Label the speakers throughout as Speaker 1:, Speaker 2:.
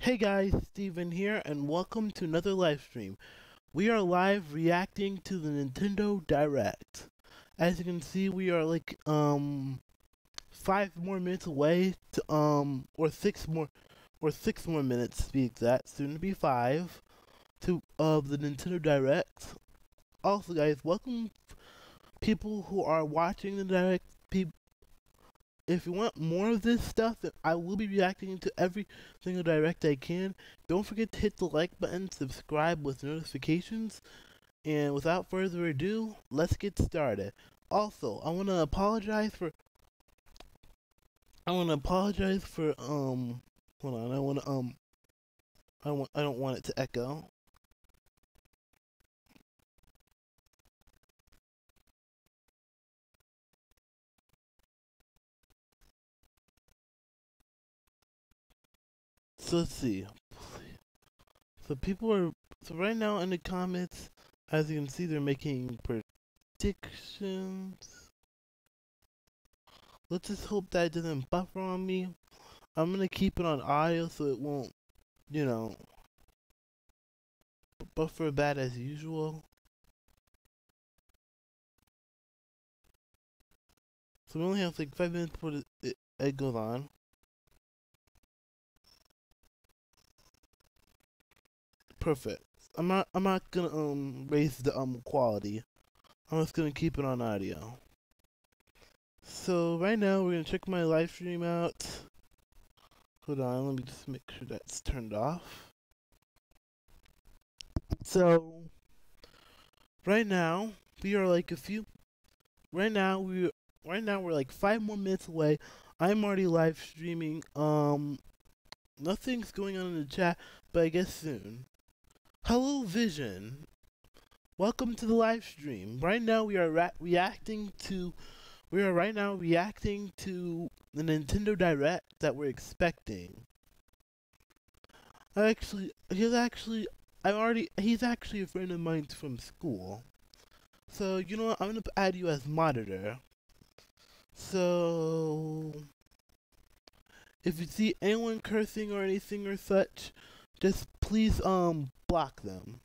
Speaker 1: Hey guys, Steven here, and welcome to another live stream. We are live reacting to the Nintendo Direct. As you can see, we are like 5 more minutes away to or six more minutes to be exact, soon to be five to of the Nintendo Direct. Also, guys, welcome people who are watching the Direct. If you want more of this stuff, then I will be reacting to every single direct I can. Don't forget to hit the like button, subscribe with notifications, and without further ado, let's get started. Also, I want to apologize for hold on, I don't want it to echo. So let's see. So people are so right now in the comments, as you can see, they're making predictions. Let's just hope that it doesn't buffer on me. I'm gonna keep it on audio so it won't, you know, buffer bad as usual. So we only have like 5 minutes before it goes on. Perfect. I'm not gonna raise the quality. I'm just gonna keep it on audio. So right now we're gonna check my live stream out. Hold on, let me just make sure that's turned off. So right now we are like a few. Right now we're like 5 more minutes away. I'm already live streaming. Nothing's going on in the chat, but I guess soon. Hello, Vision. Welcome to the live stream. Right now we are reacting to. We are right now reacting to the Nintendo Direct that we're expecting. He's actually a friend of mine from school. So you know what? I'm gonna add you as monitor. So if you see anyone cursing or anything or such, just please block them.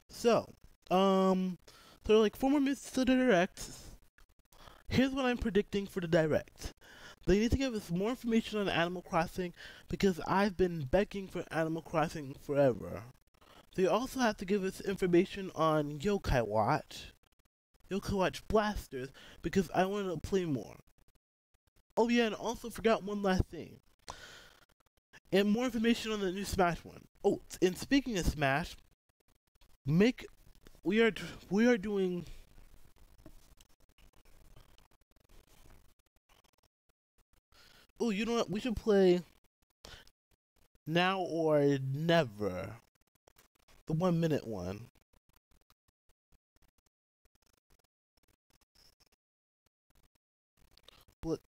Speaker 1: So, there are like 4 more minutes to the direct. Here's what I'm predicting for the direct. They need to give us more information on Animal Crossing because I've been begging for Animal Crossing forever. They also have to give us information on Yokai Watch Blasters because I want to play more. Oh yeah, and also forgot one last thing. And more information on the new Smash one. Oh, and speaking of Smash, we are doing. Oh, you know what? We should play Now or Never, the 1 minute one. But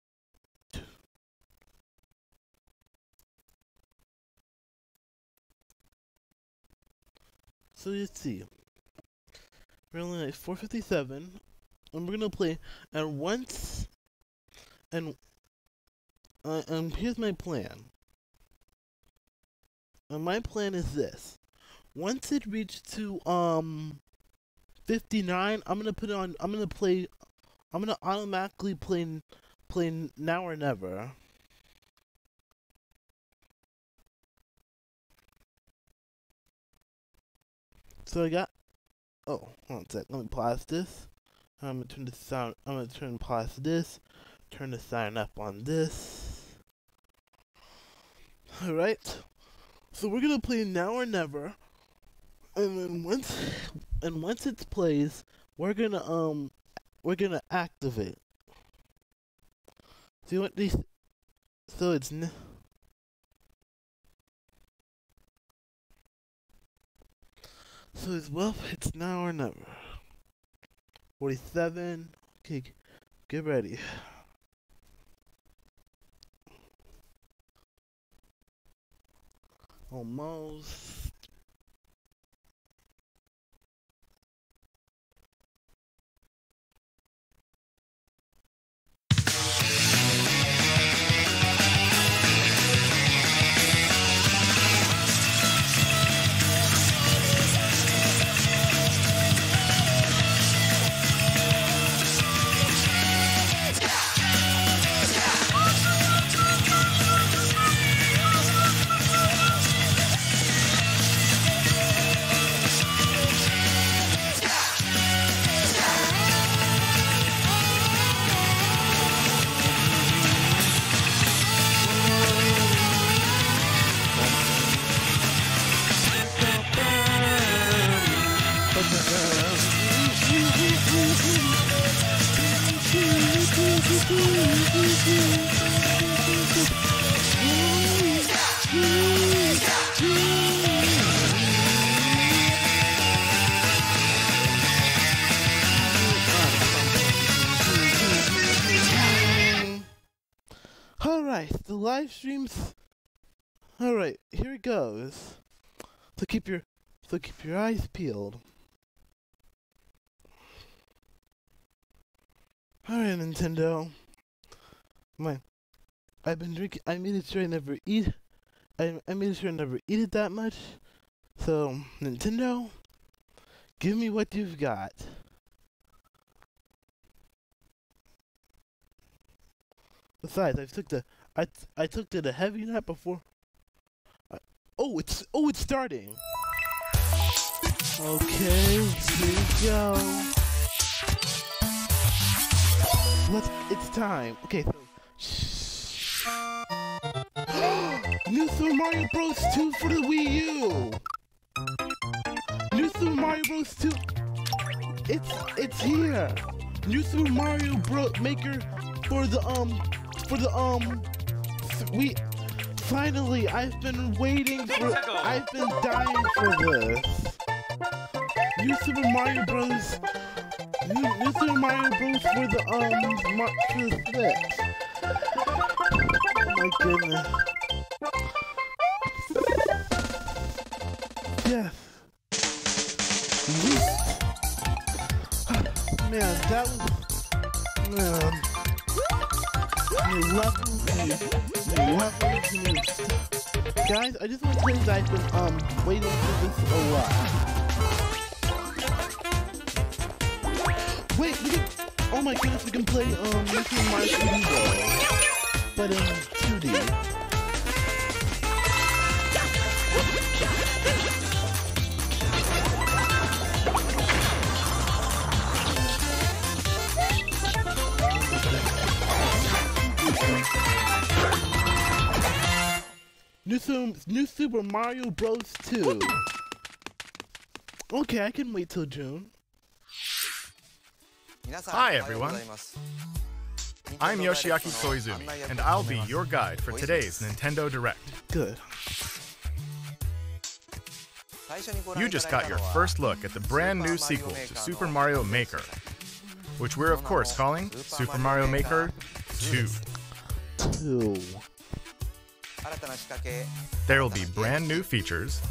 Speaker 1: so let's see. We're only at 4:57, and we're gonna play. And once, and here's my plan. And my plan is this: once it reaches to 59, I'm gonna put it on. I'm gonna automatically play Now or Never. So I got. Oh, hold on a sec. Let me pause this. I'm gonna turn the sound. I'm gonna pause this. Turn the sound up on this. All right. So we're gonna play Now or Never, and then once it plays, we're gonna activate. See what these? So it's it's Now or Never. 47. Okay, get ready. Almost. Alright, the live streams. Alright, here it goes. So keep your eyes peeled. Alright, Nintendo. I've been drinking. I made sure I never eat. I made sure I never eat it that much. So Nintendo, give me what you've got. Besides, I took the heavy nap before. Oh, it's starting. Okay, here we go. It's time. Okay, so New Super Mario Bros. 2 for the Wii U. New Super Mario Bros. 2. It's here. New Super Mario Bros. Maker for the we finally. I've been waiting for. I've been dying for this. New Super Mario Bros. New Super Mario Bros. For the for the Switch. Oh my goodness. Yes. Man, that was lovely. Guys, I just want to tell you guys I've been waiting for this a lot. Wait, oh my goodness, we can play Super Mario 3D World, but in 2D. New Super Mario Bros. 2. Okay, I can wait till June.
Speaker 2: Hi everyone, I'm Yoshiaki Koizumi, and I'll be your guide for today's Nintendo Direct.
Speaker 1: Good.
Speaker 2: You just got your first look at the brand new sequel to Super Mario Maker, which we're of course calling Super Mario Maker 2. There will be brand new features,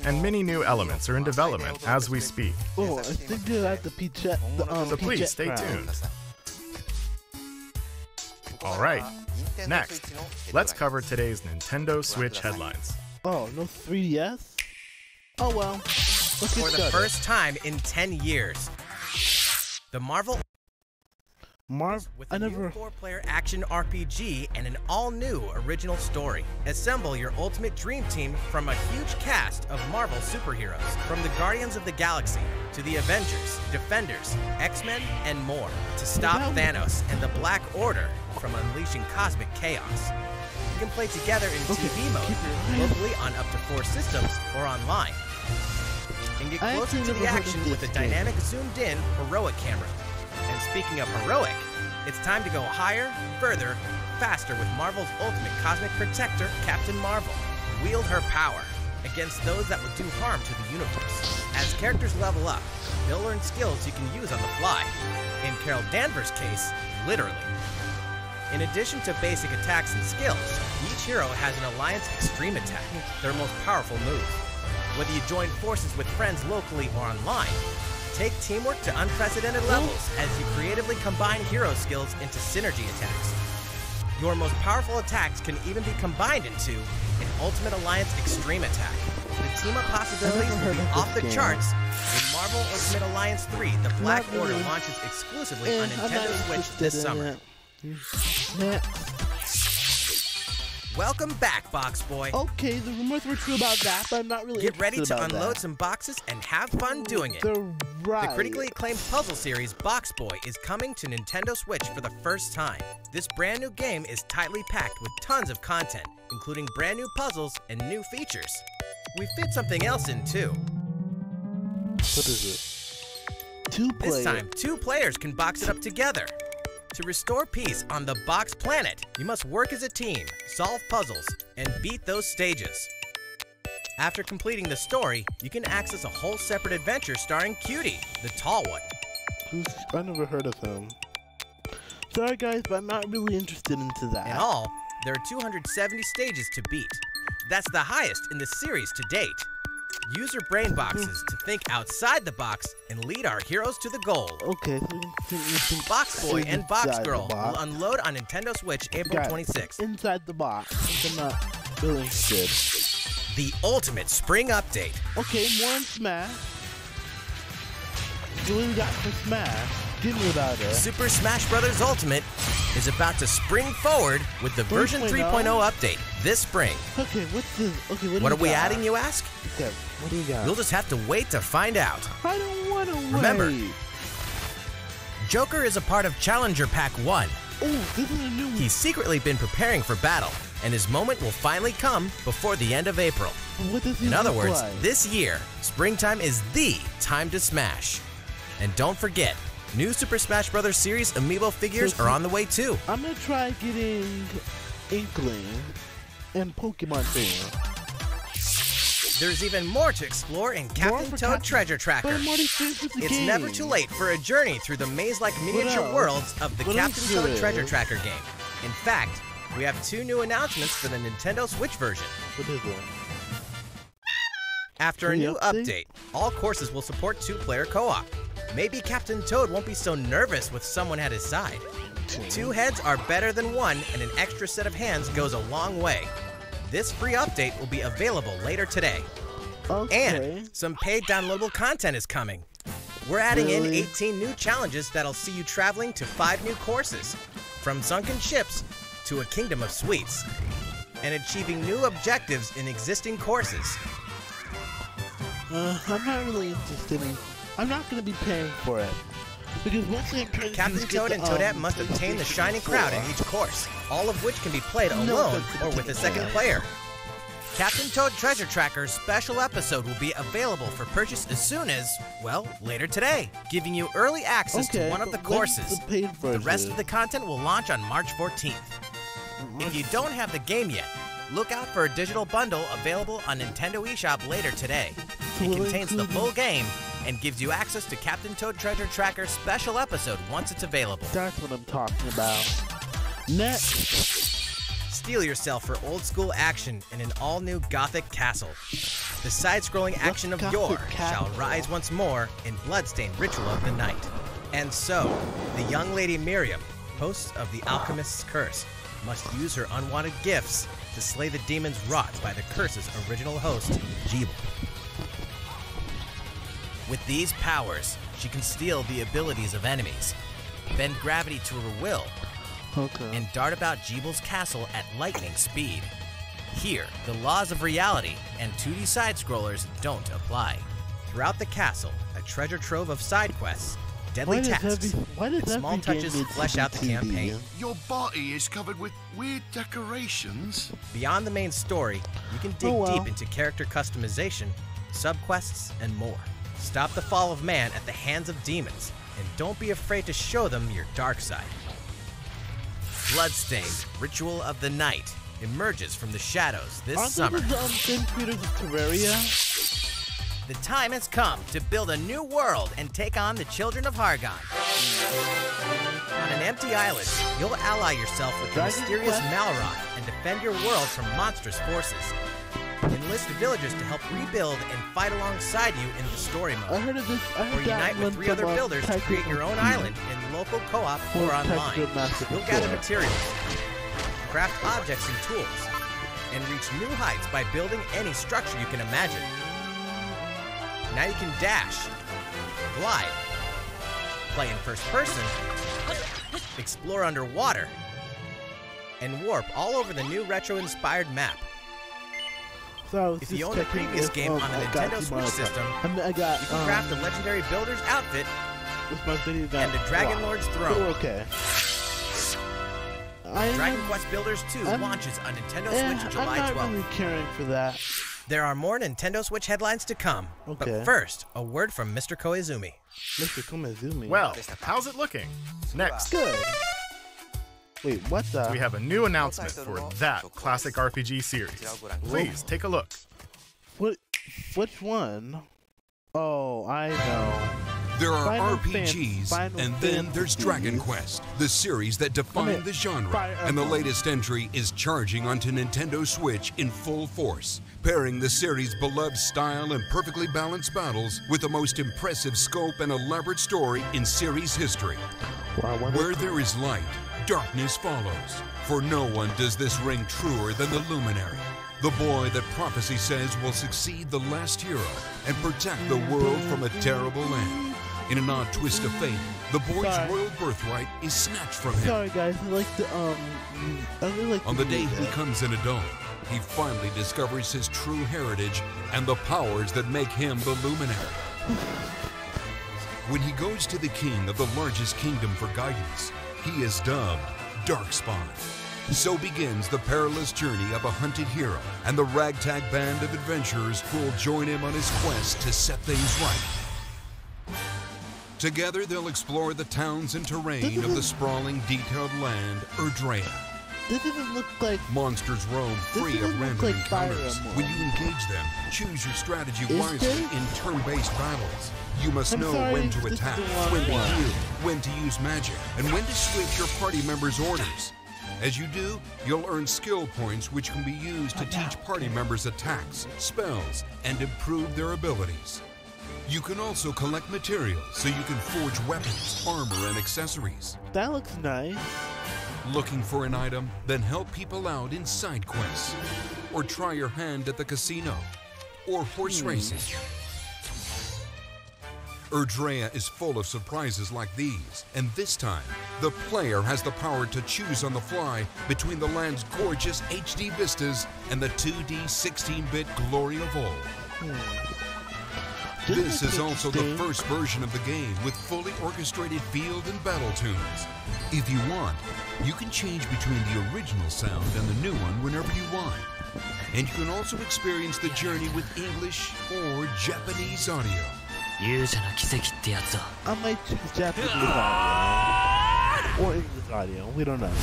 Speaker 2: and many new elements are in development as we speak.
Speaker 1: Oh, I think they have the Peachette.
Speaker 2: So please stay tuned. Alright, next, let's cover today's Nintendo Switch headlines.
Speaker 1: Oh, no 3DS? Oh well, let's get
Speaker 3: For the
Speaker 1: started.
Speaker 3: first time in 10 years, the Marvel with a new 4-player action RPG and an all-new original story. Assemble your ultimate dream team from a huge cast of Marvel superheroes, from the Guardians of the Galaxy to the Avengers, Defenders, X-Men, and more, to stop Thanos and the Black Order from unleashing cosmic chaos. You can play together in TV mode, locally on up to 4 systems, or online. And get closer to the action with a dynamic zoomed-in heroic camera. And speaking of heroic, it's time to go higher, further, faster with Marvel's ultimate cosmic protector, Captain Marvel. Wield her power against those that would do harm to the universe. As characters level up, they'll learn skills you can use on the fly. In Carol Danvers' case, literally. In addition to basic attacks and skills, each hero has an Alliance Extreme Attack, their most powerful move. Whether you join forces with friends locally or online, take teamwork to unprecedented levels as you creatively combine hero skills into synergy attacks. Your most powerful attacks can even be combined into an Ultimate Alliance Extreme Attack. The team-up possibilities will be off the charts with Marvel Ultimate Alliance 3, the Black Order launches exclusively on Nintendo Switch this summer. Welcome back, Box Boy.
Speaker 1: Okay, the rumors were true about that, but I'm not really
Speaker 3: Get ready
Speaker 1: interested
Speaker 3: to
Speaker 1: about
Speaker 3: unload
Speaker 1: that.
Speaker 3: some boxes and have fun doing it.
Speaker 1: They're right.
Speaker 3: The critically acclaimed puzzle series Box Boy is coming to Nintendo Switch for the first time. This brand new game is tightly packed with tons of content, including brand new puzzles and new features. We fit something else in too.
Speaker 1: What is it? 2 players.
Speaker 3: This time, 2 players can box it up together. To restore peace on the Box Planet, you must work as a team, solve puzzles, and beat those stages. After completing the story, you can access a whole separate adventure starring Cutie, the tall one.
Speaker 1: I never heard of him. Sorry guys, but I'm not really interested into that.
Speaker 3: In all, there are 270 stages to beat. That's the highest in the series to date. Use your brain boxes to think outside the box and lead our heroes to the goal.
Speaker 1: Okay, so we can
Speaker 3: Box Boy and Box Girl will unload on Nintendo Switch April 26th.
Speaker 1: Inside the box, I'm not really interested.
Speaker 3: The ultimate spring update.
Speaker 1: Okay, more on Smash. What do we got for Smash? Give me about it.
Speaker 3: Super Smash Bros. Ultimate is about to spring forward with the version 3.0 update this spring.
Speaker 1: Okay, what's this? Okay,
Speaker 3: what are we adding, you ask?
Speaker 1: Okay, what do you got?
Speaker 3: You'll just have to wait to find out.
Speaker 1: I don't want to wait.
Speaker 3: Remember, Joker is a part of Challenger Pack 1.
Speaker 1: Oh, this is a new one.
Speaker 3: He's secretly been preparing for battle, and his moment will finally come before the end of April.
Speaker 1: What does he
Speaker 3: In other
Speaker 1: look
Speaker 3: words,
Speaker 1: like?
Speaker 3: this year, springtime is the time to smash. And don't forget, new Super Smash Bros. Series amiibo figures are on the way too.
Speaker 1: I'm gonna try getting Inkling and Pokemon Trainer.
Speaker 3: There's even more to explore in Captain Toad Treasure Tracker.
Speaker 1: But I'm already finished with the
Speaker 3: It's
Speaker 1: game.
Speaker 3: never too late for a journey through the maze-like miniature
Speaker 1: else?
Speaker 3: worlds of the
Speaker 1: What
Speaker 3: Captain
Speaker 1: else
Speaker 3: Toad
Speaker 1: is
Speaker 3: Treasure
Speaker 1: there?
Speaker 3: Tracker game. In fact, we have 2 new announcements for the Nintendo Switch version.
Speaker 1: What is it?
Speaker 3: After a
Speaker 1: Free
Speaker 3: new
Speaker 1: update?
Speaker 3: update, all courses will support 2-player co-op. Maybe Captain Toad won't be so nervous with someone at his side. 2 heads are better than 1, and an extra set of hands goes a long way. This free update will be available later today.
Speaker 1: Okay.
Speaker 3: And some paid downloadable content is coming. We're adding in
Speaker 1: Really?
Speaker 3: 18 new challenges that'll see you traveling to 5 new courses, from sunken ships to a kingdom of sweets, and achieving new objectives in existing courses.
Speaker 1: I'm not really interested in. I'm not gonna be paying for it because one thing I'm trying to
Speaker 3: Captain
Speaker 1: do is get
Speaker 3: Toad and Toadette must obtain the Shining Crown in each course, all of which can be played alone or with a second player. Captain Toad Treasure Tracker's special episode will be available for purchase as soon as, well, later today, giving you early access to one of the
Speaker 1: but when's
Speaker 3: courses.
Speaker 1: The paid
Speaker 3: The
Speaker 1: version?
Speaker 3: rest of the content will launch on March 14th. If you don't have the game yet, look out for a digital bundle available on Nintendo eShop later today. It
Speaker 1: Will it
Speaker 3: contains the
Speaker 1: include-
Speaker 3: full game and gives you access to Captain Toad Treasure Tracker's special episode once it's available.
Speaker 1: That's what I'm talking about. Next,
Speaker 3: Steel yourself for old school action in an all-new Gothic castle. The side-scrolling action of
Speaker 1: Gothic
Speaker 3: yore
Speaker 1: castle?
Speaker 3: shall rise once more in Bloodstained Ritual of the Night. And so, the young lady Miriam, host of the Alchemist's Curse, must use her unwanted gifts to slay the demons wrought by the curse's original host, Jeeble. With these powers, she can steal the abilities of enemies, bend gravity to her will,
Speaker 1: okay.
Speaker 3: and dart about Jeeble's castle at lightning speed. Here, the laws of reality and 2D side-scrollers don't apply. Throughout the castle, a treasure trove of side quests, deadly tasks, and small touches flesh out the campaign.
Speaker 4: Your body is covered with weird decorations.
Speaker 3: Beyond the main story, you can dig
Speaker 1: Oh, well.
Speaker 3: deep into character customization, subquests, and more. Stop the fall of man at the hands of demons, and don't be afraid to show them your dark side. Bloodstained Ritual of the Night emerges from the shadows this
Speaker 1: Aren't
Speaker 3: summer.
Speaker 1: those the same creators of Terraria?
Speaker 3: The time has come to build a new world and take on the children of Hargon. On an empty island, you'll ally yourself with the
Speaker 1: Dragon
Speaker 3: mysterious
Speaker 1: Quest?
Speaker 3: Malroth and defend your world from monstrous forces. Enlist villagers to help rebuild and fight alongside you in the story
Speaker 1: I
Speaker 3: mode.
Speaker 1: heard of this. I
Speaker 3: Or
Speaker 1: heard that
Speaker 3: unite with
Speaker 1: one
Speaker 3: 3
Speaker 1: from,
Speaker 3: other builders to
Speaker 1: Tiger
Speaker 3: create your own
Speaker 1: Master
Speaker 3: island in local co-op
Speaker 1: Or
Speaker 3: or online.
Speaker 1: Tiger Master
Speaker 3: You'll gather
Speaker 1: Before.
Speaker 3: materials, craft objects and tools, and reach new heights by building any structure you can imagine. Now you can dash, glide, play in first person, explore underwater, and warp all over the new retro-inspired map.
Speaker 1: So I was
Speaker 3: If you
Speaker 1: just
Speaker 3: own the
Speaker 1: checking
Speaker 3: previous
Speaker 1: if,
Speaker 3: game on the
Speaker 1: I got
Speaker 3: Nintendo
Speaker 1: you
Speaker 3: Switch
Speaker 1: my-
Speaker 3: system,
Speaker 1: I got
Speaker 3: You can craft a legendary builder's outfit
Speaker 1: with my video
Speaker 3: and the Dragon Lord's
Speaker 1: Oh,
Speaker 3: Throne.
Speaker 1: okay.
Speaker 3: Dragon Quest Builders 2 launches on Nintendo Switch July
Speaker 1: I'm not
Speaker 3: 12th.
Speaker 1: really caring for that.
Speaker 3: There are more Nintendo Switch headlines to come.
Speaker 1: Okay.
Speaker 3: But first, a word from Mr. Koizumi.
Speaker 1: Mr. Komizumi.
Speaker 2: Well, how's it looking? Next,
Speaker 1: good. Wait, what the?
Speaker 2: we have a new announcement for that classic RPG series. Please take a look.
Speaker 1: Which one? Oh, I know.
Speaker 5: There are RPGs, and then there's Dragon Quest, the series that defined the genre. And the latest entry is charging onto Nintendo Switch in full force, pairing the series' beloved style and perfectly balanced battles with the most impressive scope and elaborate story in series history. Where there is light, darkness follows. For no one does this ring truer than the Luminary, the boy that prophecy says will succeed the last hero and protect the world from a terrible end. In an odd twist of fate, the boy's royal birthright is snatched from him.
Speaker 1: Sorry guys, I like the
Speaker 5: On the day he becomes an adult, he finally discovers his true heritage and the powers that make him the Luminary. When he goes to the king of the largest kingdom for guidance, he is dubbed Darkspawn. So begins the perilous journey of a hunted hero and the ragtag band of adventurers who will join him on his quest to set things right. Together they'll explore the towns and terrain of the sprawling, detailed land, Erdrea.
Speaker 1: This doesn't look like...
Speaker 5: Monsters roam free of random encounters. When you engage them, choose your strategy wisely in turn-based battles. You must know when to attack, when to heal, when to use magic, and when to switch your party members' orders. As you do, you'll earn skill points which can be used to teach party members attacks, spells, and improve their abilities. You can also collect materials so you can forge weapons, armor, and accessories.
Speaker 1: That looks nice.
Speaker 5: Looking for an item? Then help people out in side quests. Or try your hand at the casino. Or horse racing. Erdrea is full of surprises like these, and this time, the player has the power to choose on the fly between the land's gorgeous HD vistas and the 2D 16-bit glory of old. This is also the first version of the game with fully orchestrated field and battle tunes. If you want, you can change between the original sound and the new one whenever you want. And you can also experience the journey with English or Japanese audio.
Speaker 1: I might choose Japanese audio or English audio. We don't know.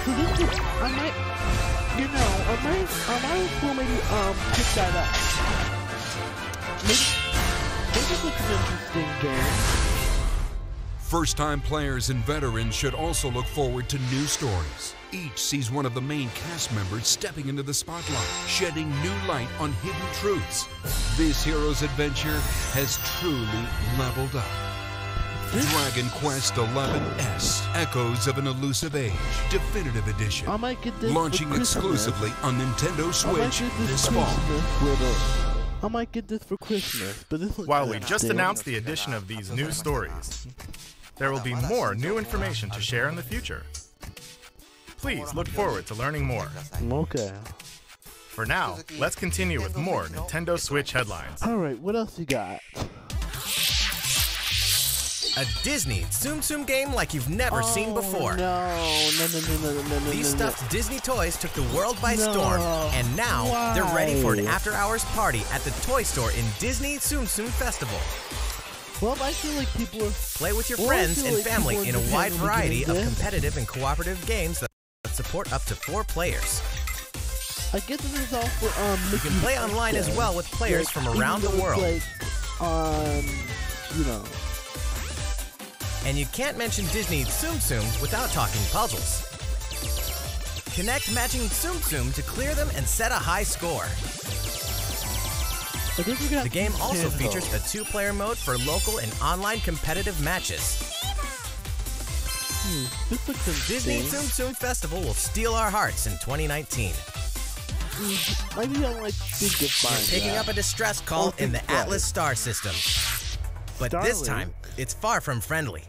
Speaker 1: So this is, I might, you know, I might maybe pick that up. Maybe this looks an interesting game.
Speaker 5: First-time players and veterans should also look forward to new stories. Each sees one of the main cast members stepping into the spotlight, shedding new light on hidden truths. This hero's adventure has truly leveled up. Dragon Quest XI, Echoes of an Elusive Age, Definitive Edition.
Speaker 1: I might get this
Speaker 5: launching exclusively on Nintendo Switch this fall.
Speaker 1: I might get this for Christmas, but this looks
Speaker 2: While we just announced the addition of these new stories, there will be more new information to share in the future. Please look forward to learning more.
Speaker 1: Okay.
Speaker 2: For now, let's continue with more Nintendo Switch headlines.
Speaker 1: Alright, what else you got?
Speaker 3: A Disney Tsum Tsum game like you've never seen before.
Speaker 1: No.
Speaker 3: These stuffed Disney toys took the world by storm, and now they're ready for an after-hours party at the toy store in Disney Tsum Tsum Festival.
Speaker 1: Well, I feel like people are...
Speaker 3: Play with your friends and family in a wide variety of competitive and cooperative games that support up to 4 players.
Speaker 1: I guess this is all for,
Speaker 3: You can play online as well with players from around the world.
Speaker 1: You know...
Speaker 3: And you can't mention Disney Tsum Tsums without talking puzzles. Connect matching Tsum Tsum to clear them and set a high score. The game also features a 2-player mode for local and online competitive matches.
Speaker 1: This looks
Speaker 3: Disney Tsum Tsum Festival will steal our hearts in 2019.
Speaker 1: Maybe I like
Speaker 3: You're picking up a distress call in the Atlas star system. But this time, it's far from friendly.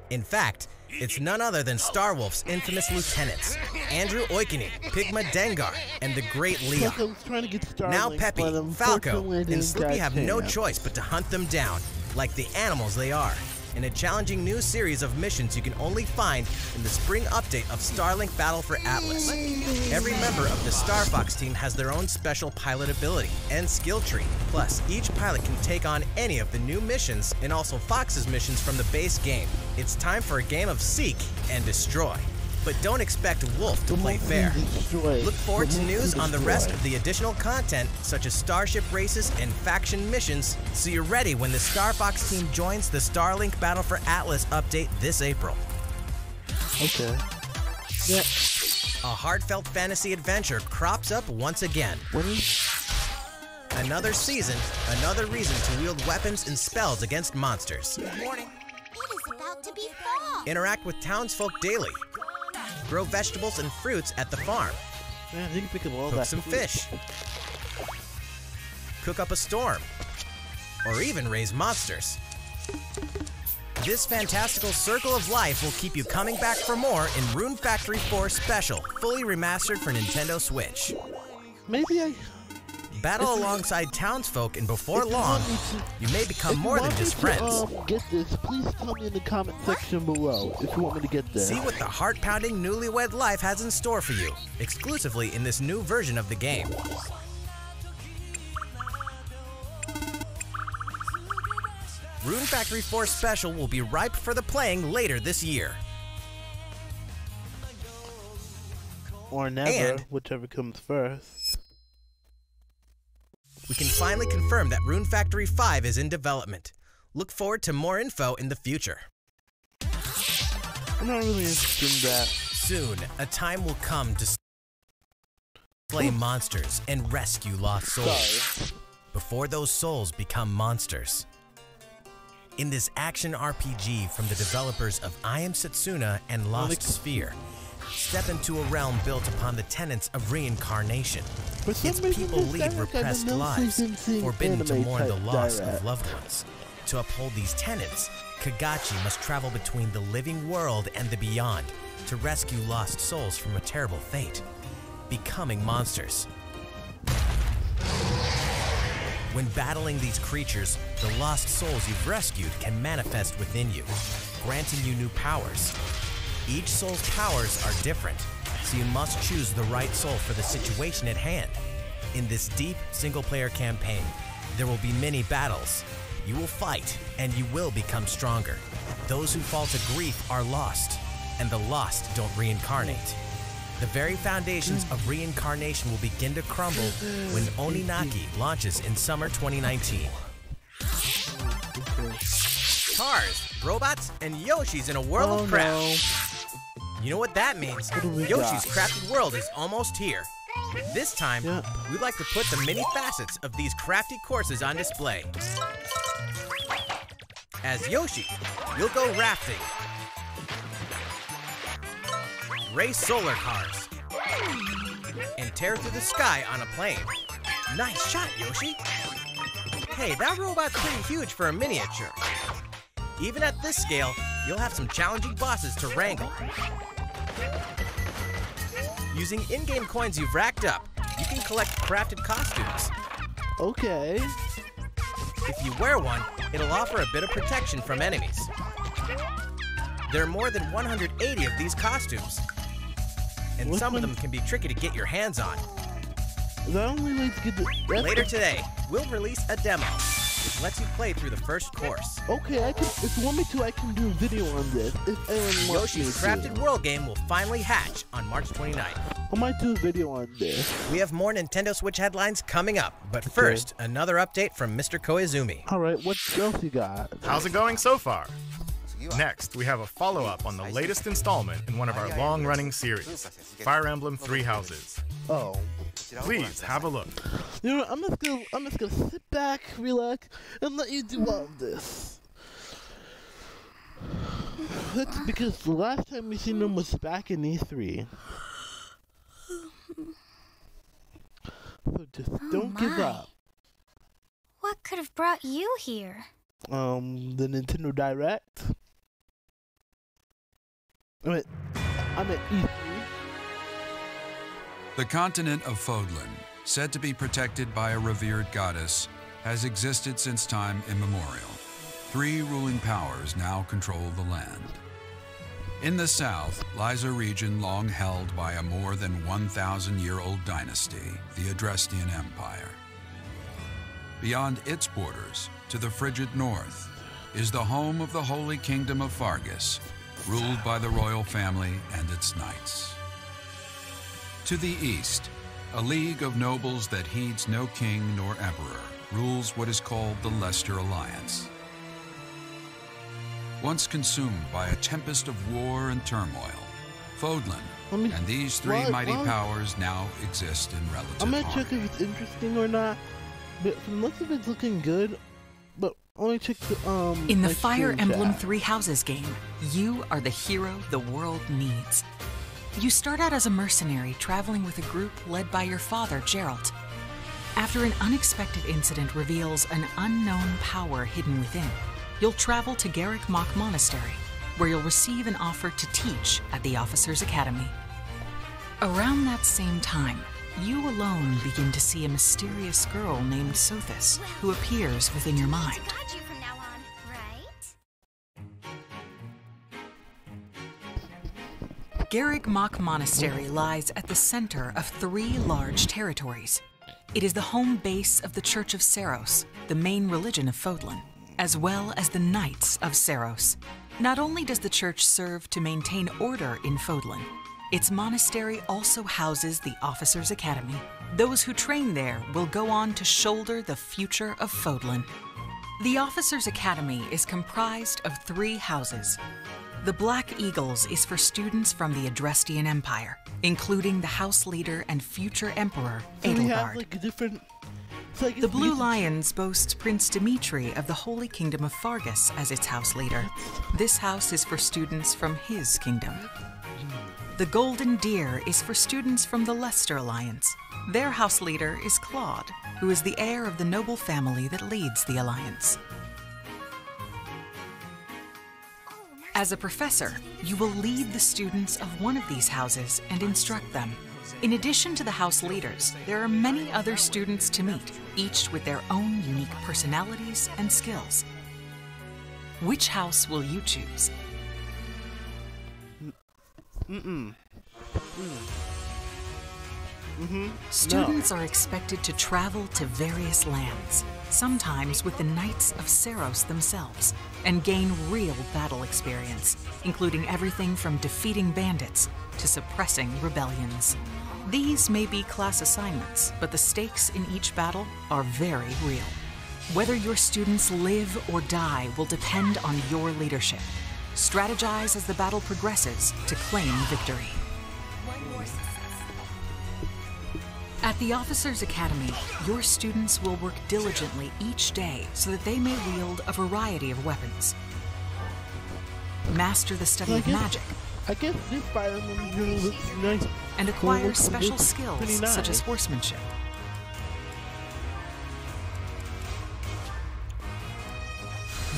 Speaker 3: In fact, it's none other than Starwolf's infamous lieutenants, Andrew Oikonen, Pigma Dengar, and the Great Leon. Now Peppy, Falco, and Slippy have no choice but to hunt them down, like the animals they are. in a challenging new series of missions you can only find in the spring update of Starlink Battle for Atlas. Every member of the Star Fox team has their own special pilot ability and skill tree. Plus, each pilot can take on any of the new missions and also Fox's missions from the base game. It's time for a game of seek and destroy. But don't expect Wolf to play fair. Look forward to news on the rest of the additional content, such as Starship races and faction missions, so you're ready when the Star Fox team joins the Starlink Battle for Atlas update this April.
Speaker 1: Okay. Yeah.
Speaker 3: A heartfelt fantasy adventure crops up once again. Another season, another reason to wield weapons and spells against monsters.
Speaker 6: Good morning. It is about to be fall.
Speaker 3: Interact with townsfolk daily. Grow vegetables and fruits at the farm.
Speaker 1: Man, you can pick up all
Speaker 3: Cook
Speaker 1: that
Speaker 3: some
Speaker 1: food.
Speaker 3: fish. Cook up a storm. Or even raise monsters. This fantastical circle of life will keep you coming back for more in Rune Factory 4 Special, fully remastered for Nintendo Switch.
Speaker 1: Maybe I...
Speaker 3: Battle alongside townsfolk, and before long, you may become more than just friends.
Speaker 1: Get this, please tell me in the comment section below if you want me to get there.
Speaker 3: See what the heart-pounding newlywed life has in store for you, exclusively in this new version of the game. Rune Factory 4 Special will be ripe for the playing later this year.
Speaker 1: Or never,
Speaker 3: And
Speaker 1: whichever comes first.
Speaker 3: we can finally confirm that Rune Factory 5 is in development. Look forward to more info in the future.
Speaker 1: I'm not really interested in that.
Speaker 3: Soon, a time will come to slay monsters and rescue lost souls before those souls become monsters. In this action RPG from the developers of I Am Setsuna and Lost Sphere, step into a realm built upon the tenets of reincarnation. Its people lead repressed lives, forbidden to mourn the loss of loved ones. To uphold these tenets, Kagachi must travel between the living world and the beyond to rescue lost souls from a terrible fate, becoming monsters. When battling these creatures, the lost souls you've rescued can manifest within you, granting you new powers. Each soul's powers are different, so you must choose the right soul for the situation at hand. In this deep single-player campaign, there will be many battles. You will fight, and you will become stronger. Those who fall to grief are lost, and the lost don't reincarnate. The very foundations of reincarnation will begin to crumble when Oninaki launches in summer 2019. Cars, robots, and Yoshis in a world of craft. You know what that means? Yoshi's Crafted World is almost here. This time, we'd like to put the many facets of these crafty courses on display. As Yoshi, you'll go rafting, race solar cars, and tear through the sky on a plane. Nice shot, Yoshi! Hey, that robot's pretty huge for a miniature. Even at this scale, you'll have some challenging bosses to wrangle. Using in-game coins you've racked up, you can collect crafted costumes.
Speaker 1: Okay.
Speaker 3: If you wear one, it'll offer a bit of protection from enemies. There are more than 180 of these costumes, and some of them can be tricky to get your hands on.
Speaker 1: The only way to get the...
Speaker 3: Later today, we'll release a demo, which lets you play through the first course.
Speaker 1: Okay, if you want me to, I can do a video on this. If anyone wants me
Speaker 3: Yoshi's
Speaker 1: to.
Speaker 3: Crafted World game will finally hatch on March 29th.
Speaker 1: I might do a video on this.
Speaker 3: We have more Nintendo Switch headlines coming up, but first, another update from Mr. Koizumi.
Speaker 1: Alright, what else you got?
Speaker 2: How's it going so far? Next, we have a follow-up on the latest installment in one of our long-running series, Fire Emblem Three Houses.
Speaker 1: Oh.
Speaker 2: Please have a look.
Speaker 1: You know what, I'm just gonna sit back, relax, and let you do all of this. That's because the last time we seen them was back in E3. So just don't give up.
Speaker 6: What could have brought you here?
Speaker 1: The Nintendo Direct. I'm at E3.
Speaker 5: The continent of Fodlan, said to be protected by a revered goddess, has existed since time immemorial. 3 ruling powers now control the land. In the south lies a region long held by a more than 1,000-year-old dynasty, the Adrestian Empire. Beyond its borders, to the frigid north, is the home of the Holy Kingdom of Faerghus, ruled by the royal family and its knights. To the east, a league of nobles that heeds no king nor emperor rules what is called the Leicester Alliance. Once consumed by a tempest of war and turmoil, Fodlan and these 3 mighty powers now exist in relative
Speaker 1: I'm
Speaker 5: harmony.
Speaker 1: gonna check if it's interesting or not, but from the looks of it's looking good, but only check the,
Speaker 7: In the Fire Emblem Three Houses game, you are the hero the world needs. You start out as a mercenary traveling with a group led by your father, Geralt. After an unexpected incident reveals an unknown power hidden within, you'll travel to Garreg Mach Monastery, where you'll receive an offer to teach at the Officers' Academy. Around that same time, you alone begin to see a mysterious girl named Sothis, who appears within your mind.
Speaker 6: Got you from now on, right?
Speaker 7: Garreg Mach Monastery lies at the center of 3 large territories. It is the home base of the Church of Seiros, the main religion of Fodlan, as well as the Knights of Seiros. Not only does the church serve to maintain order in Fodlan, its monastery also houses the Officers' Academy. Those who train there will go on to shoulder the future of Fodlan. The Officers' Academy is comprised of 3 houses. The Black Eagles is for students from the Adrestian Empire, including the house leader and future emperor, Edelgard. The Blue Lions boasts Prince Dimitri of the Holy Kingdom of Faerghus as its house leader. This house is for students from his kingdom. The Golden Deer is for students from the Leicester Alliance. Their house leader is Claude, who is the heir of the noble family that leads the Alliance. As a professor, you will lead the students of one of these houses and instruct them. In addition to the house leaders, there are many other students to meet, each with their own unique personalities and skills. Which house will you choose? Students are expected to travel to various lands, sometimes with the Knights of Seiros themselves, and gain real battle experience, including everything from defeating bandits to suppressing rebellions. These may be class assignments, but the stakes in each battle are very real. Whether your students live or die will depend on your leadership. Strategize as the battle progresses to claim victory. At the Officers' Academy, your students will work diligently each day so that they may wield a variety of weapons. Master the study of magic.
Speaker 1: I guess this Fire Emblem looks nice.
Speaker 7: And acquire special skills such as horsemanship.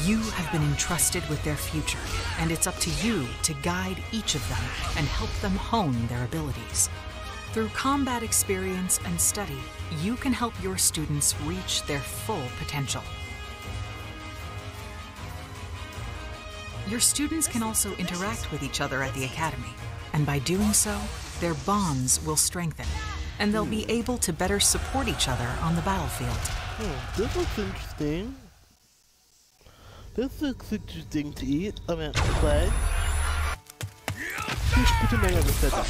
Speaker 7: You have been entrusted with their future, and it's up to you to guide each of them and help them hone their abilities. Through combat experience and study, you can help your students reach their full potential. Your students can also interact with each other at the Academy, and by doing so, their bonds will strengthen, and they'll be able to better support each other on the battlefield.
Speaker 1: This looks interesting. This looks interesting to eat. I mean, to play. Pretend I never said that.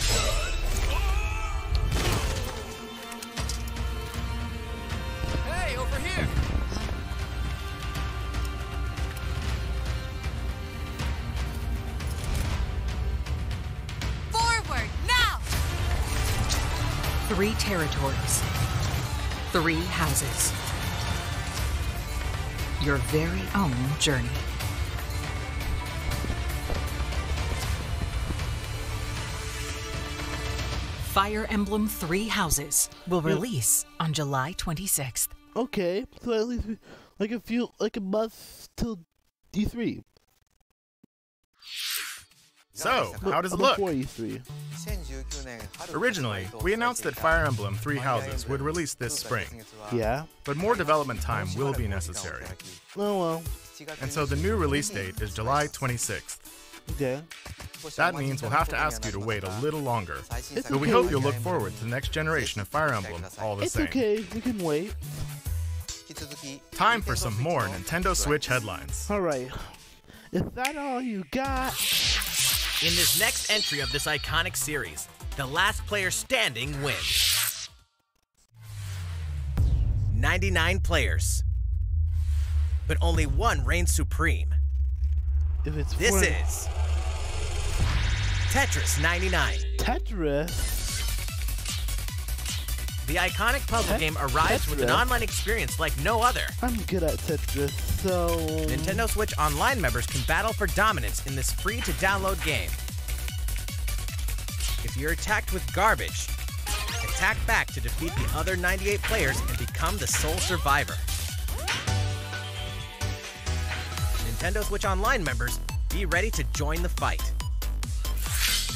Speaker 8: Hey, over here!
Speaker 6: Forward, now!
Speaker 7: 3 territories. 3 houses. Your very own journey. Fire Emblem Three Houses will release on July 26th.
Speaker 1: Okay, so at least like a month till E3.
Speaker 2: So, how does it look?
Speaker 1: Before E3.
Speaker 2: Originally, we announced that Fire Emblem Three Houses would release this spring.
Speaker 1: Yeah.
Speaker 2: But more development time will be necessary.
Speaker 1: Oh well.
Speaker 2: And so the new release date is July 26th.
Speaker 1: Okay.
Speaker 2: That means we'll have to ask you to wait a little longer. But we hope you'll look forward to the next generation of Fire Emblem all the same.
Speaker 1: It's okay, we can wait.
Speaker 2: Time for some more Nintendo Switch headlines.
Speaker 1: Alright. Is that all you got?
Speaker 3: In this next entry of this iconic series, the last player standing wins. 99 players. But only one reigns supreme.
Speaker 1: If it's
Speaker 3: this is Tetris 99.
Speaker 1: Tetris?
Speaker 3: The iconic puzzle game arrives with an online experience like no other.
Speaker 1: I'm good at Tetris, so...
Speaker 3: Nintendo Switch Online members can battle for dominance in this free-to-download game. If you're attacked with garbage, attack back to defeat the other 98 players and become the sole survivor. Nintendo Switch Online members, be ready to join the fight.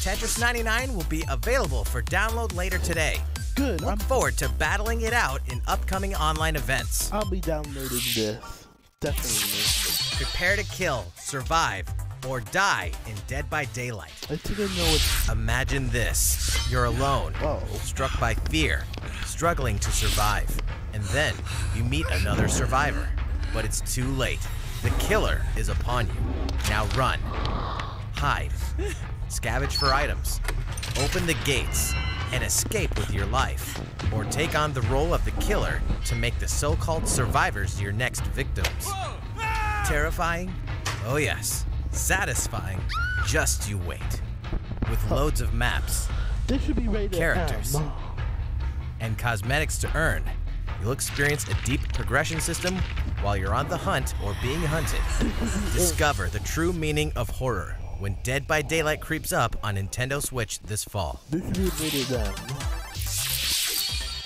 Speaker 3: Tetris 99 will be available for download later today.
Speaker 1: Good.
Speaker 3: Look forward to battling it out in upcoming online events.
Speaker 1: I'll be downloading this. Definitely.
Speaker 3: Prepare to kill, survive, or die in Dead by Daylight.
Speaker 1: I think I know what...
Speaker 3: Imagine this. You're alone, struck by fear, struggling to survive. And then you meet another survivor. But it's too late. The killer is upon you. Now run. Hide. Scavenge for items. Open the gates and escape with your life. Or take on the role of the killer to make the so-called survivors your next victims. Terrifying? Oh yes. Satisfying? Just you wait. With loads of maps,
Speaker 1: this should be rated
Speaker 3: characters,
Speaker 1: M.
Speaker 3: and cosmetics to earn, you'll experience a deep progression system while you're on the hunt or being hunted. Discover the true meaning of horror when Dead by Daylight creeps up on Nintendo Switch this fall.
Speaker 1: This should be rated M.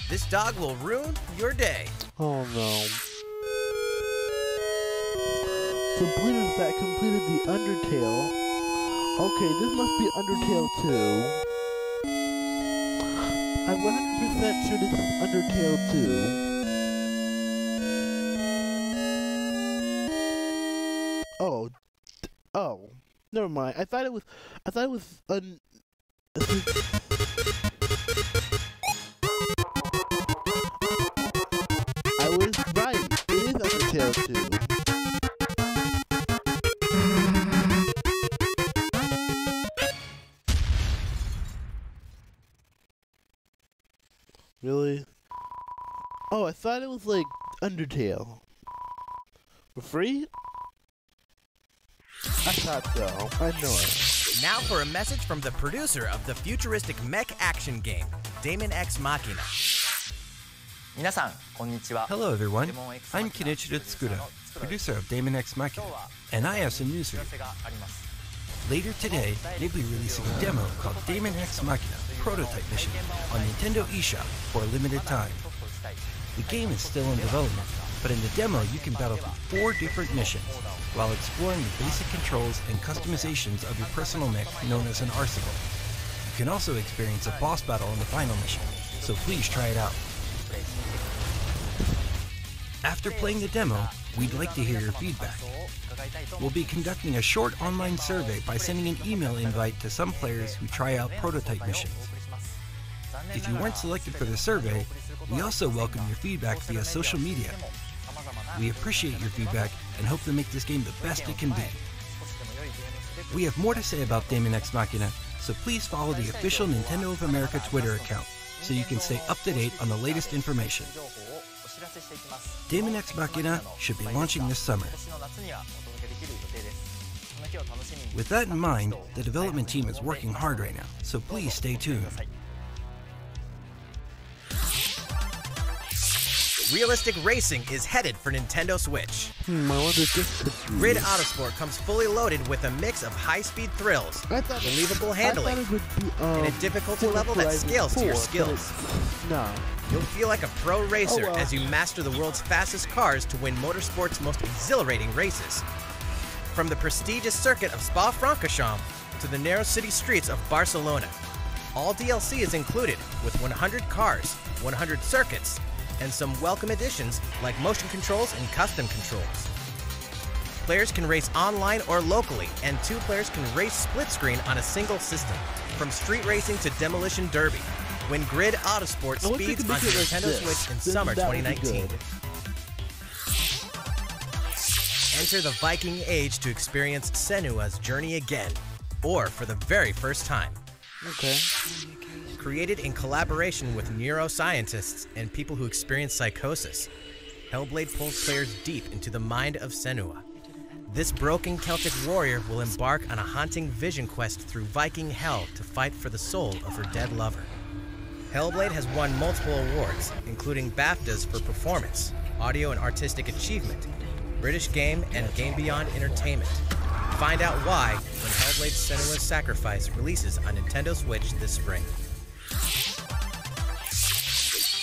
Speaker 3: This dog will ruin your day.
Speaker 1: Oh no. Completers that completed the Undertale. Okay, this must be Undertale 2. I'm 100% sure this is Undertale 2. Oh. Never mind. I thought it was I was right. It is Undertale 2. Really? Oh, I thought it was like Undertale. For free? I thought so. I know it.
Speaker 3: Now for a message from the producer of the futuristic mech action game, Daemon X Machina.
Speaker 9: Hello everyone, I'm Kenichiro Tsukuda, producer of Daemon X Machina, and I have some news for you. Later today, they'll be releasing a demo called Daemon X Machina Prototype Mission on Nintendo eShop for a limited time. The game is still in development, but in the demo you can battle through 4 different missions while exploring the basic controls and customizations of your personal mech known as an arsenal. You can also experience a boss battle in the final mission, so please try it out. After playing the demo, we'd like to hear your feedback. We'll be conducting a short online survey by sending an email invite to some players who try out prototype missions. If you weren't selected for the survey, we also welcome your feedback via social media. We appreciate your feedback and hope to make this game the best it can be. We have more to say about Daemon X Machina, so please follow the official Nintendo of America Twitter account so you can stay up to date on the latest information. Daemon X Machina should be launching this summer. With that in mind, the development team is working hard right now, so please stay tuned.
Speaker 3: Realistic racing is headed for Nintendo Switch. Grid Autosport comes fully loaded with a mix of high-speed thrills, believable handling, and a difficulty level that scales to your skills. You'll feel like a pro racer as you master the world's fastest cars to win motorsport's most exhilarating races. From the prestigious circuit of Spa-Francorchamps to the narrow city streets of Barcelona, all DLC is included with 100 cars, 100 circuits, and some welcome additions like motion controls and custom controls. Players can race online or locally, and 2 players can race split screen on a single system, from street racing to demolition derby. When Grid Autosport speeds onto Nintendo Switch in summer 2019. Enter the Viking Age to experience Senua's journey again, or for the very first time.
Speaker 1: Okay.
Speaker 3: Created in collaboration with neuroscientists and people who experience psychosis, Hellblade pulls players deep into the mind of Senua. This broken Celtic warrior will embark on a haunting vision quest through Viking hell to fight for the soul of her dead lover. Hellblade has won multiple awards, including BAFTAs for performance, audio and artistic achievement, British Game, and Game Beyond Entertainment. Find out why when Hellblade Senua's Sacrifice releases on Nintendo Switch this spring.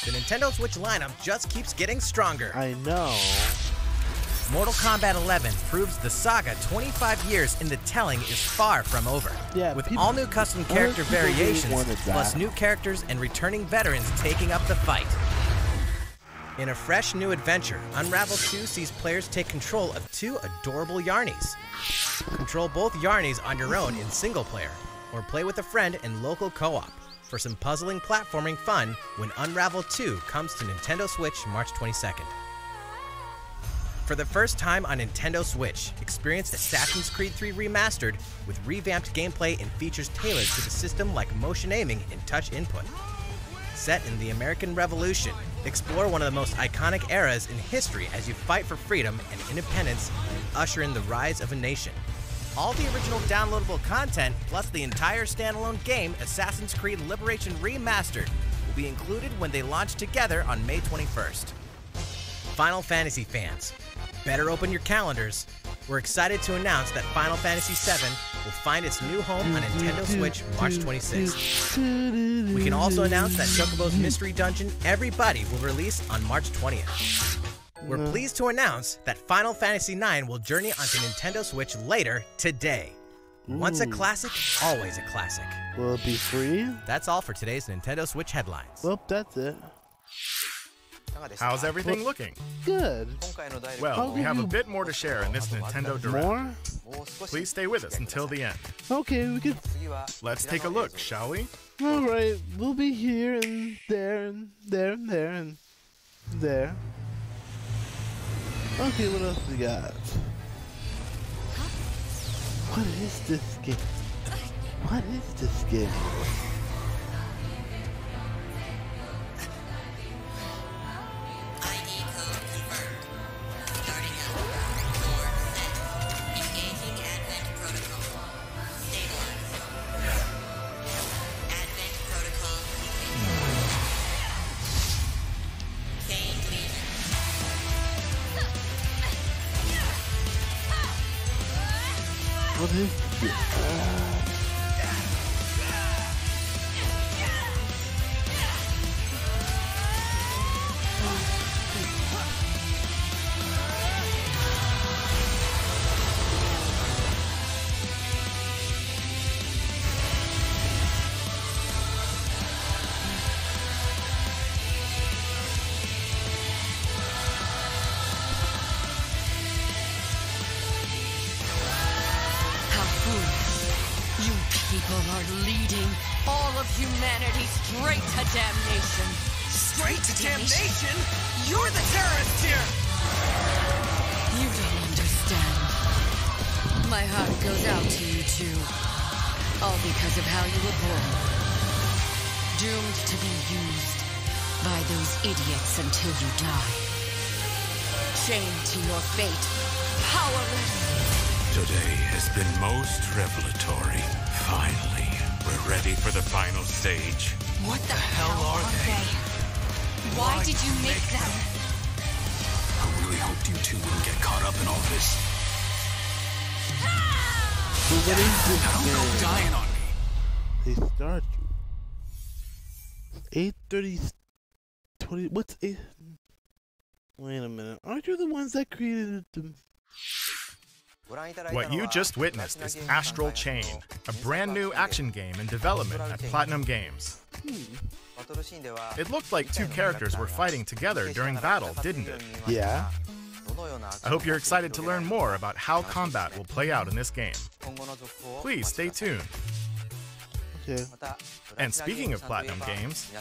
Speaker 3: The Nintendo Switch lineup just keeps getting stronger.
Speaker 1: I know.
Speaker 3: Mortal Kombat 11 proves the saga 25 years in the telling is far from over.
Speaker 1: Yeah,
Speaker 3: with all new custom character variations, plus new characters and returning veterans taking up the fight. In a fresh new adventure, Unravel 2 sees players take control of 2 adorable Yarnies. Control both Yarnies on your own in single player, or play with a friend in local co-op for some puzzling platforming fun when Unravel 2 comes to Nintendo Switch March 22nd. For the first time on Nintendo Switch, experience Assassin's Creed 3 Remastered with revamped gameplay and features tailored to the system like motion aiming and touch input. Set in the American Revolution, explore one of the most iconic eras in history as you fight for freedom and independence and usher in the rise of a nation. All the original downloadable content, plus the entire standalone game, Assassin's Creed Liberation Remastered, will be included when they launch together on May 21st. Final Fantasy fans, better open your calendars. We're excited to announce that Final Fantasy VII will find its new home on Nintendo Switch March 26th. We can also announce that Chocobo's Mystery Dungeon Every Buddy will release on March 20th. We're pleased to announce that Final Fantasy IX will journey onto Nintendo Switch later today. Once a classic, always a classic.
Speaker 1: Will it be free?
Speaker 3: That's all for today's Nintendo Switch headlines.
Speaker 1: Well, that's it.
Speaker 2: How's everything looking?
Speaker 1: Good.
Speaker 2: Well, we have a bit more to share in this Nintendo Direct.
Speaker 1: More?
Speaker 2: Please stay with us until the end.
Speaker 1: Okay, we could.
Speaker 2: Let's take a look, shall we?
Speaker 1: Alright, we'll be here and there and there and there and there. Okay, what else we got? What is this game? What is this game? What is this?
Speaker 10: People are leading all of humanity straight to damnation.
Speaker 8: Straight to damnation? You're the terrorist here!
Speaker 10: You don't understand. My heart goes out to you too. All because of how you were born. Doomed to be used by those idiots until you die. Chained to your fate. Powerless.
Speaker 11: Today has been most revelatory. Finally, we're ready for the final stage.
Speaker 10: What the hell are they? Why did you make them?
Speaker 11: I really hoped you two wouldn't get caught up in all this. Now go dying on me.
Speaker 1: They start 8:30. 20. What's 8? Wait a minute. Aren't you the ones that created them?
Speaker 2: What you just witnessed is Astral Chain, a brand new action game in development at Platinum Games. It looked like two characters were fighting together during battle, didn't it?
Speaker 1: Yeah.
Speaker 2: I hope you're excited to learn more about how combat will play out in this game. Please stay tuned.
Speaker 1: Okay.
Speaker 2: And speaking of Platinum Games,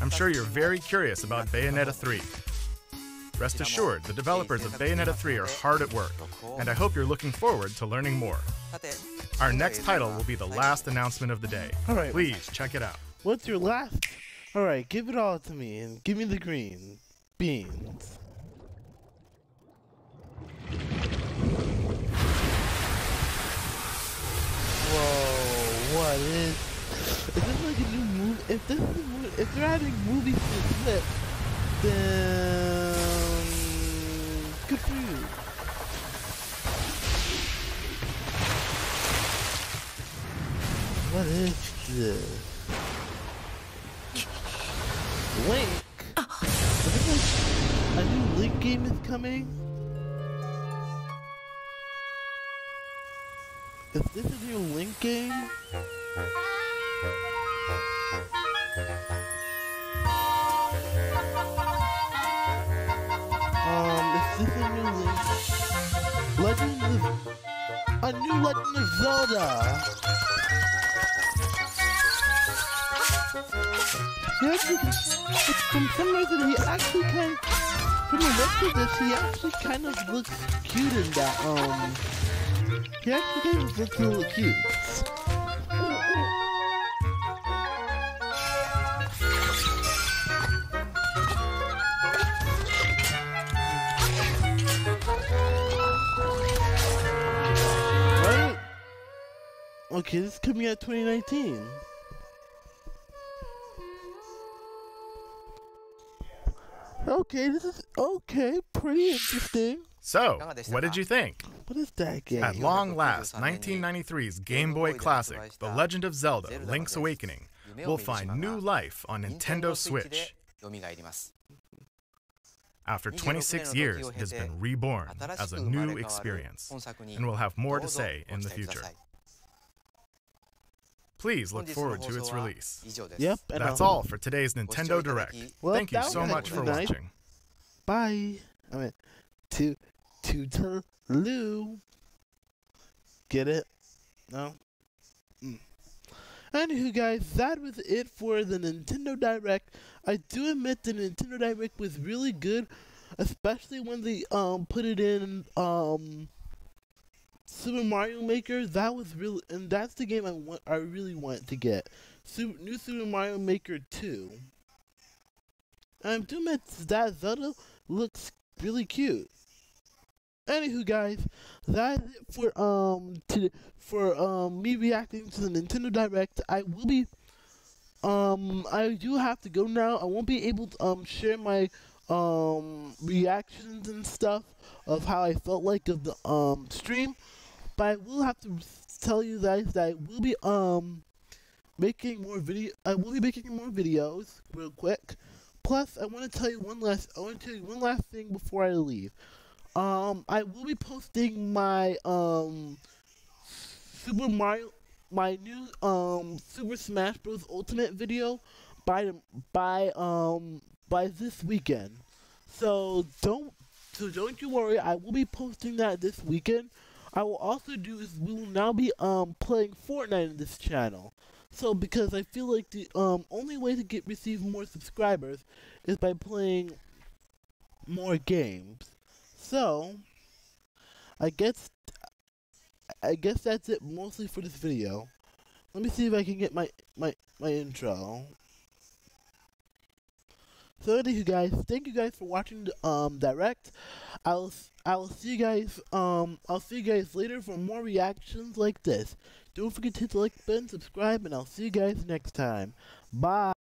Speaker 2: I'm sure you're very curious about Bayonetta 3. Rest assured, the developers of Bayonetta 3 are hard at work, and I hope you're looking forward to learning more. Our next title will be the last announcement of the day.
Speaker 1: Alright.
Speaker 2: Please check it out.
Speaker 1: What's your last? Alright, give it all to me and give me the green beans. Whoa, what is this like a new movie? If this is if they're adding movies to the clip, then good for you. What is this? Link? Is this like a new Link game is coming? Is this a new Link game? Is this a new Link? A new Legend of Zelda! Yeah, from some reason he actually from the look of this, he actually kind of looks cute in that, he actually kind of looks a little cute. Right? Okay, this is coming out 2019. Okay, this is pretty interesting.
Speaker 2: So, what did you think?
Speaker 1: What is that game?
Speaker 2: At long last, 1993's Game Boy classic, The Legend of Zelda: Link's Awakening, will find new life on Nintendo Switch. After 26 years, it has been reborn as a new experience, and we'll have more to say in the future. Please look forward to its release.
Speaker 1: Yep.
Speaker 2: That's all for today's Nintendo Direct. Thank you so much for watching.
Speaker 1: Bye. I mean, Toodaloo. Get it? No? Anywho, guys, that was it for the Nintendo Direct. I do admit the Nintendo Direct was really good, especially when they put it in Super Mario Maker. That was really, and that's the game I really want to get. New Super Mario Maker 2. And I do admit that Zelda looks really cute. Anywho, guys, that's it for me reacting to the Nintendo Direct. I will be I do have to go now. I won't be able to share my reactions and stuff of how I felt like of the stream, but I will have to tell you guys that I will be making more videos real quick. Plus, I want to tell you one last thing before I leave. I will be posting my my new Super Smash Bros. Ultimate video by this weekend. So don't you worry. I will be posting that this weekend. I will also we will now be playing Fortnite on this channel. So because I feel like the only way to receive more subscribers is by playing more games. So I guess that's it mostly for this video. Let me see if I can get my intro. So anyway, guys, thank you guys for watching the Direct. I'll see you guys later for more reactions like this. Don't forget to hit the like button, subscribe, and I'll see you guys next time. Bye.